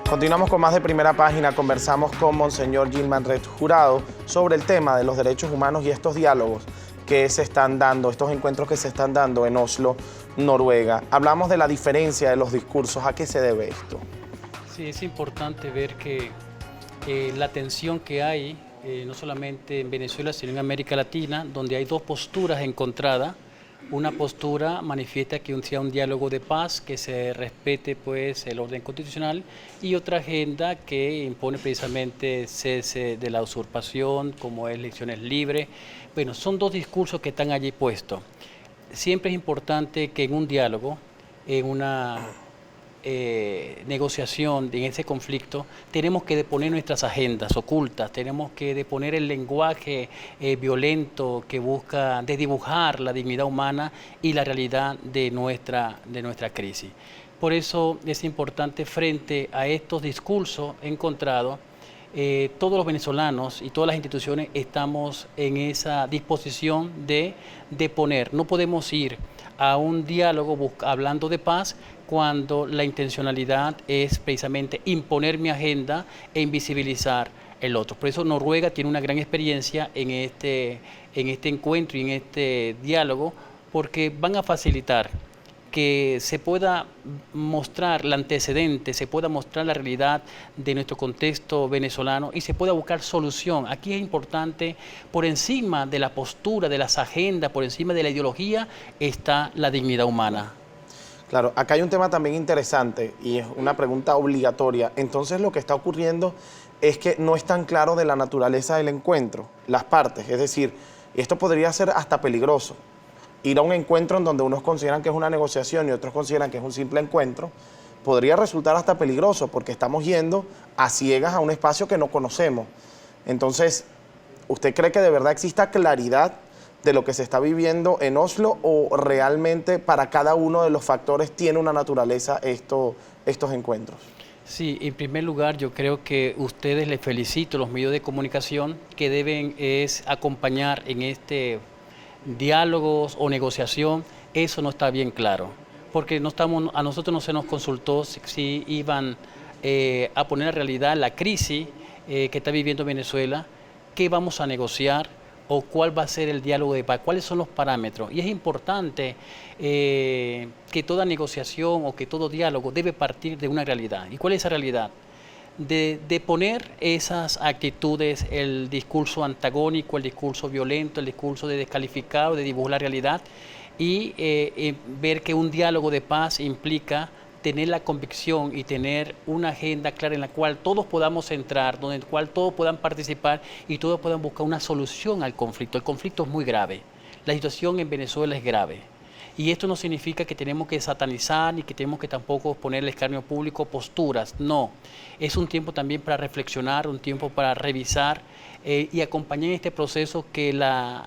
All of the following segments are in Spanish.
Continuamos con más de Primera Página. Conversamos con Monseñor Gilman Ret Jurado sobre el tema de los derechos humanos y estos diálogos que se están dando, estos encuentros que se están dando en Oslo, Noruega. Hablamos de la diferencia de los discursos. ¿A qué se debe esto? Sí, es importante ver que la tensión que hay, no solamente en Venezuela, sino en América Latina, donde hay dos posturas encontradas. Una postura manifiesta que sea un diálogo de paz, que se respete pues el orden constitucional, y otra agenda que impone precisamente cese de la usurpación, como es elecciones libres. Bueno, son dos discursos que están allí puestos. Siempre es importante que en un diálogo, en una negociación, en ese conflicto, tenemos que deponer nuestras agendas ocultas, tenemos que deponer el lenguaje violento que busca desdibujar la dignidad humana y la realidad de nuestra crisis. Por eso es importante, frente a estos discursos encontrados, todos los venezolanos y todas las instituciones estamos en esa disposición de deponer. No podemos ir a un diálogo hablando de paz cuando la intencionalidad es precisamente imponer mi agenda e invisibilizar el otro. Por eso Noruega tiene una gran experiencia en este encuentro y en este diálogo, porque van a facilitar que se pueda mostrar el antecedente, se pueda mostrar la realidad de nuestro contexto venezolano y se pueda buscar solución. Aquí es importante, por encima de la postura, de las agendas, por encima de la ideología, está la dignidad humana. Claro, acá hay un tema también interesante y es una pregunta obligatoria. Entonces lo que está ocurriendo es que no es tan claro de la naturaleza del encuentro, las partes. Es decir, esto podría ser hasta peligroso. Ir a un encuentro en donde unos consideran que es una negociación y otros consideran que es un simple encuentro, podría resultar hasta peligroso porque estamos yendo a ciegas a un espacio que no conocemos. Entonces, ¿usted cree que de verdad exista claridad de lo que se está viviendo en Oslo o realmente para cada uno de los factores tiene una naturaleza estos encuentros? Sí, en primer lugar yo creo que ustedes, les felicito, los medios de comunicación, que deben es acompañar en este diálogos o negociación. Eso no está bien claro, porque a nosotros no se nos consultó si iban a poner en realidad la crisis que está viviendo Venezuela, qué vamos a negociar o cuál va a ser el diálogo de paz, cuáles son los parámetros. Y es importante que toda negociación o que todo diálogo debe partir de una realidad. ¿Y cuál es esa realidad? De poner esas actitudes, el discurso antagónico, el discurso violento, el discurso de descalificado, de dibujar la realidad y ver que un diálogo de paz implica tener la convicción y tener una agenda clara en la cual todos podamos entrar, donde en la cual todos puedan participar y todos puedan buscar una solución al conflicto. El conflicto es muy grave, la situación en Venezuela es grave. Y esto no significa que tenemos que satanizar ni que tenemos que tampoco poner al escarnio público posturas, no. Es un tiempo también para reflexionar, un tiempo para revisar y acompañar en este proceso que la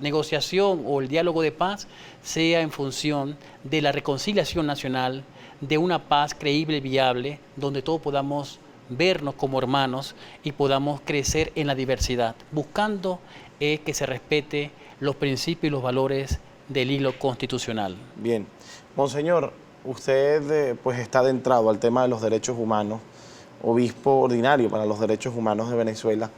negociación o el diálogo de paz sea en función de la reconciliación nacional, de una paz creíble y viable, donde todos podamos vernos como hermanos y podamos crecer en la diversidad, buscando que se respete los principios y los valores del hilo constitucional. Bien. Monseñor, usted pues está adentrado al tema de los derechos humanos, obispo ordinario para los derechos humanos de Venezuela,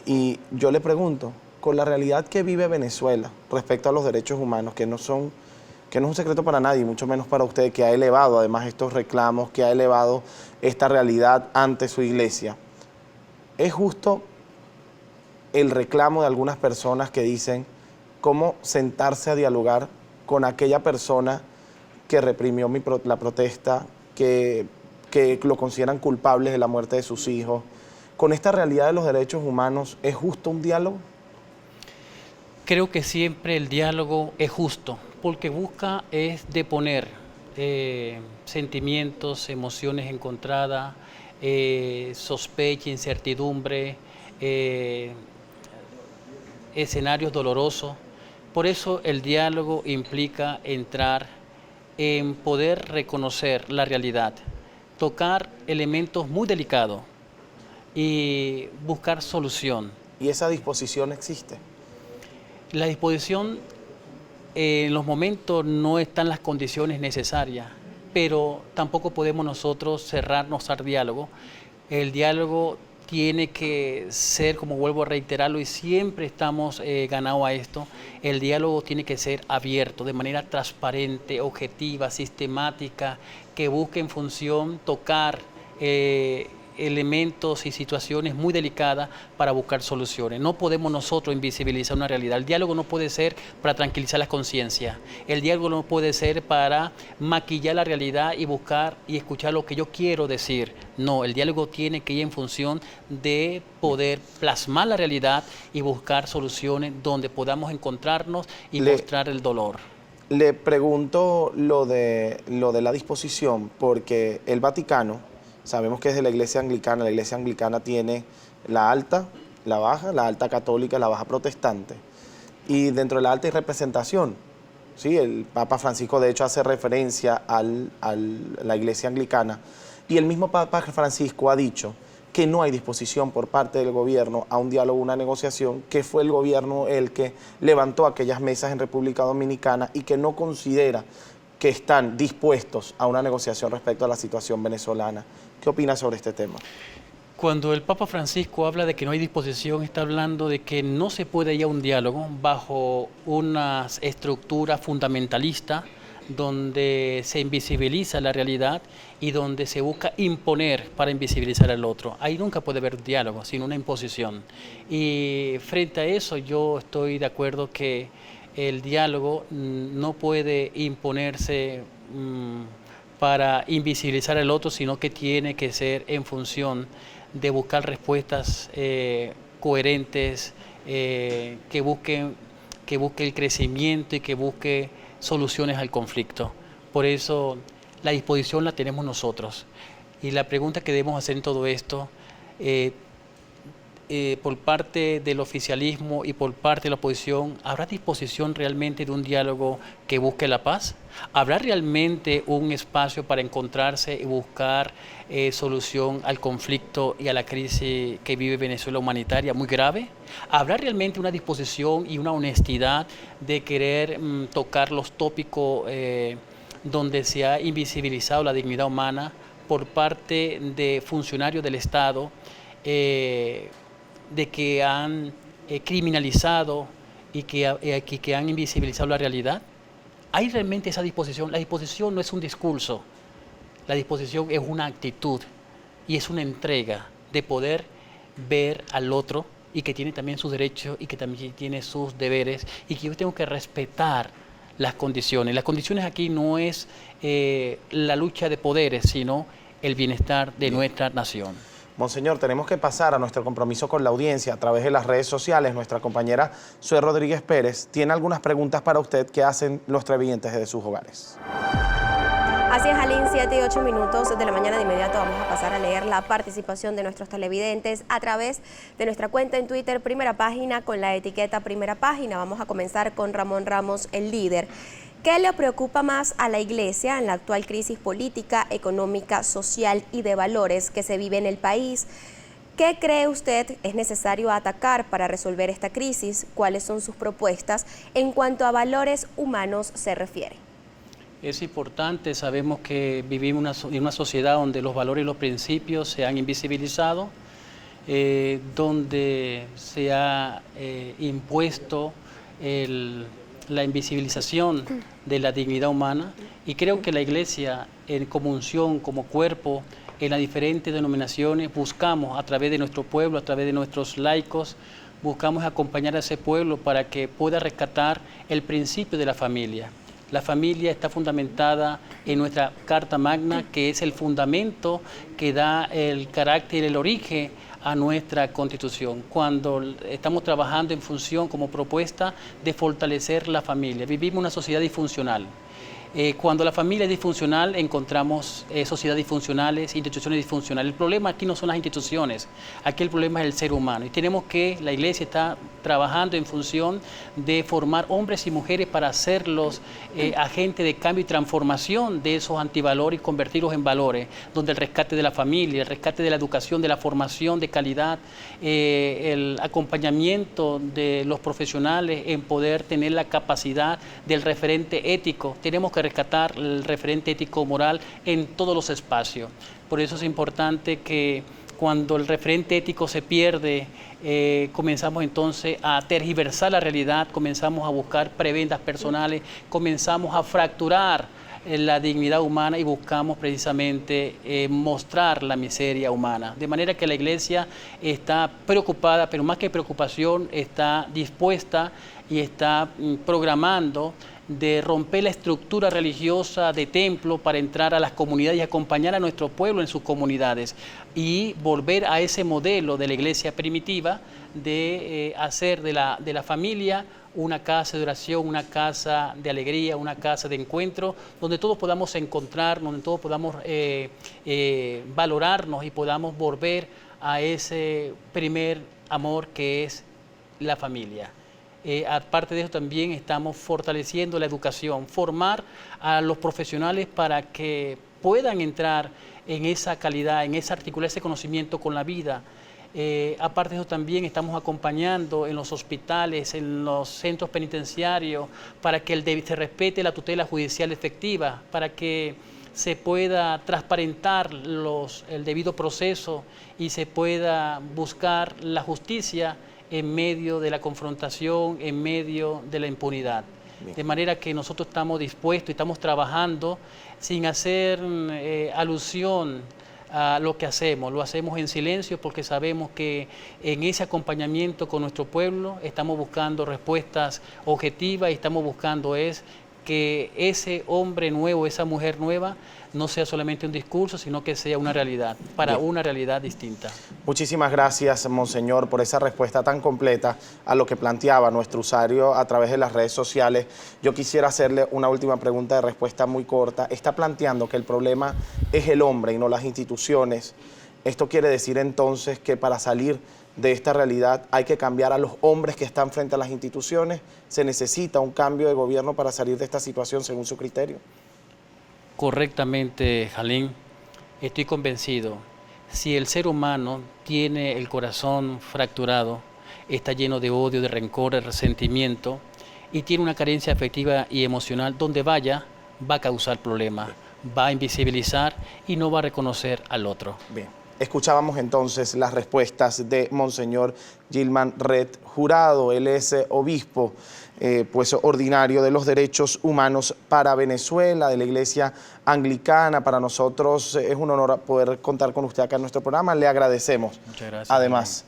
y yo le pregunto, con la realidad que vive Venezuela respecto a los derechos humanos, que no es un secreto para nadie, mucho menos para usted, que ha elevado además estos reclamos, que ha elevado esta realidad ante su iglesia, ¿es justo el reclamo de algunas personas que dicen cómo sentarse a dialogar con aquella persona que reprimió la protesta, que lo consideran culpables de la muerte de sus hijos? Con esta realidad de los derechos humanos, ¿es justo un diálogo? Creo que siempre el diálogo es justo, porque busca es deponer sentimientos, emociones encontradas, sospecha, incertidumbre, escenarios dolorosos. Por eso el diálogo implica entrar en poder reconocer la realidad, tocar elementos muy delicados y buscar solución. ¿Y esa disposición existe? La disposición en los momentos no están las condiciones necesarias, pero tampoco podemos nosotros cerrarnos al diálogo. El diálogo tiene que ser, como vuelvo a reiterarlo, y siempre estamos ganados a esto, el diálogo tiene que ser abierto, de manera transparente, objetiva, sistemática, que busque en función tocar elementos y situaciones muy delicadas para buscar soluciones. No podemos nosotros invisibilizar una realidad. El diálogo no puede ser para tranquilizar las conciencias. El diálogo no puede ser para maquillar la realidad y buscar y escuchar lo que yo quiero decir. No, el diálogo tiene que ir en función de poder plasmar la realidad y buscar soluciones donde podamos encontrarnos y mostrar el dolor. Le pregunto lo de la disposición, porque el Vaticano, sabemos que es de la Iglesia Anglicana tiene la alta, la baja, la alta católica, la baja protestante. Y dentro de la alta hay representación. ¿Sí? El Papa Francisco, de hecho, hace referencia a la Iglesia Anglicana. Y el mismo Papa Francisco ha dicho que no hay disposición por parte del gobierno a un diálogo, una negociación, que fue el gobierno el que levantó aquellas mesas en República Dominicana y que no considera que están dispuestos a una negociación respecto a la situación venezolana. ¿Qué opina sobre este tema? Cuando el Papa Francisco habla de que no hay disposición, está hablando de que no se puede ir a un diálogo bajo una estructura fundamentalista donde se invisibiliza la realidad y donde se busca imponer para invisibilizar al otro. Ahí nunca puede haber diálogo, sino una imposición. Y frente a eso yo estoy de acuerdo que el diálogo no puede imponerse para invisibilizar al otro, sino que tiene que ser en función de buscar respuestas coherentes, que busque el crecimiento y que busque soluciones al conflicto. Por eso la disposición la tenemos nosotros. Y la pregunta que debemos hacer en todo esto, por parte del oficialismo y por parte de la oposición, ¿habrá disposición realmente de un diálogo que busque la paz? ¿Habrá realmente un espacio para encontrarse y buscar solución al conflicto y a la crisis que vive Venezuela humanitaria muy grave? ¿Habrá realmente una disposición y una honestidad de querer tocar los tópicos donde se ha invisibilizado la dignidad humana por parte de funcionarios del Estado, de que han criminalizado y que han invisibilizado la realidad? ¿Hay realmente esa disposición? La disposición no es un discurso, la disposición es una actitud y es una entrega de poder ver al otro y que tiene también sus derechos y que también tiene sus deberes y que yo tengo que respetar las condiciones. Las condiciones aquí no es la lucha de poderes, sino el bienestar de nuestra nación. Monseñor, tenemos que pasar a nuestro compromiso con la audiencia a través de las redes sociales. Nuestra compañera Zoe Rodríguez Pérez tiene algunas preguntas para usted que hacen los televidentes desde sus hogares. Así es, Alín, 7 y 8 minutos de la mañana. De inmediato vamos a pasar a leer la participación de nuestros televidentes a través de nuestra cuenta en Twitter, Primera Página, con la etiqueta Primera Página. Vamos a comenzar con Ramón Ramos, el líder. ¿Qué le preocupa más a la Iglesia en la actual crisis política, económica, social y de valores que se vive en el país? ¿Qué cree usted es necesario atacar para resolver esta crisis? ¿Cuáles son sus propuestas en cuanto a valores humanos se refiere? Es importante, sabemos que vivimos en una sociedad donde los valores y los principios se han invisibilizado, donde se ha impuesto la invisibilización de la dignidad humana, y creo que la Iglesia, en comunión, como cuerpo, en las diferentes denominaciones, buscamos a través de nuestro pueblo, a través de nuestros laicos, buscamos acompañar a ese pueblo para que pueda rescatar el principio de la familia. La familia está fundamentada en nuestra Carta Magna, que es el fundamento que da el carácter y el origen a nuestra Constitución. Cuando estamos trabajando en función como propuesta de fortalecer la familia, vivimos una sociedad disfuncional. Cuando la familia es disfuncional, encontramos sociedades disfuncionales, instituciones disfuncionales. El problema aquí no son las instituciones, aquí el problema es el ser humano. Y tenemos que, la Iglesia está trabajando en función de formar hombres y mujeres para hacerlos agentes de cambio y transformación de esos antivalores y convertirlos en valores, donde el rescate de la familia, el rescate de la educación, de la formación de calidad, el acompañamiento de los profesionales en poder tener la capacidad del referente ético. Tenemos que rescatar el referente ético-moral en todos los espacios. Por eso es importante que cuando el referente ético se pierde, comenzamos entonces a tergiversar la realidad, comenzamos a buscar prebendas personales, comenzamos a fracturar la dignidad humana y buscamos precisamente mostrar la miseria humana. De manera que la Iglesia está preocupada, pero más que preocupación, está dispuesta y está programando de romper la estructura religiosa de templo para entrar a las comunidades y acompañar a nuestro pueblo en sus comunidades y volver a ese modelo de la iglesia primitiva de hacer de la familia una casa de oración, una casa de alegría, una casa de encuentro, donde todos podamos encontrar, donde todos podamos valorarnos y podamos volver a ese primer amor que es la familia. Aparte de eso también estamos fortaleciendo la educación, formar a los profesionales para que puedan entrar en esa calidad, en esa articular ese conocimiento con la vida. Aparte de eso también estamos acompañando en los hospitales, en los centros penitenciarios, para que se respete la tutela judicial efectiva, para que se pueda transparentar el debido proceso y se pueda buscar la justicia en medio de la confrontación, en medio de la impunidad. Bien. De manera que nosotros estamos dispuestos y estamos trabajando sin hacer alusión a lo que hacemos. Lo hacemos en silencio porque sabemos que en ese acompañamiento con nuestro pueblo estamos buscando respuestas objetivas y estamos buscando que ese hombre nuevo, esa mujer nueva, no sea solamente un discurso, sino que sea una realidad, para una realidad distinta. Muchísimas gracias, Monseñor, por esa respuesta tan completa a lo que planteaba nuestro usuario a través de las redes sociales. Yo quisiera hacerle una última pregunta de respuesta muy corta. Está planteando que el problema es el hombre y no las instituciones. Esto quiere decir entonces que para salir de esta realidad hay que cambiar a los hombres que están frente a las instituciones. ¿Se necesita un cambio de gobierno para salir de esta situación según su criterio? Correctamente, Jalín. Estoy convencido. Si el ser humano tiene el corazón fracturado, está lleno de odio, de rencor, de resentimiento y tiene una carencia afectiva y emocional, donde vaya va a causar problemas, va a invisibilizar y no va a reconocer al otro. Bien. Escuchábamos entonces las respuestas de Monseñor Gilman Ret Jurado. Él es obispo ordinario de los derechos humanos para Venezuela, de la Iglesia Anglicana. Para nosotros es un honor poder contar con usted acá en nuestro programa. Le agradecemos. Muchas gracias. Además.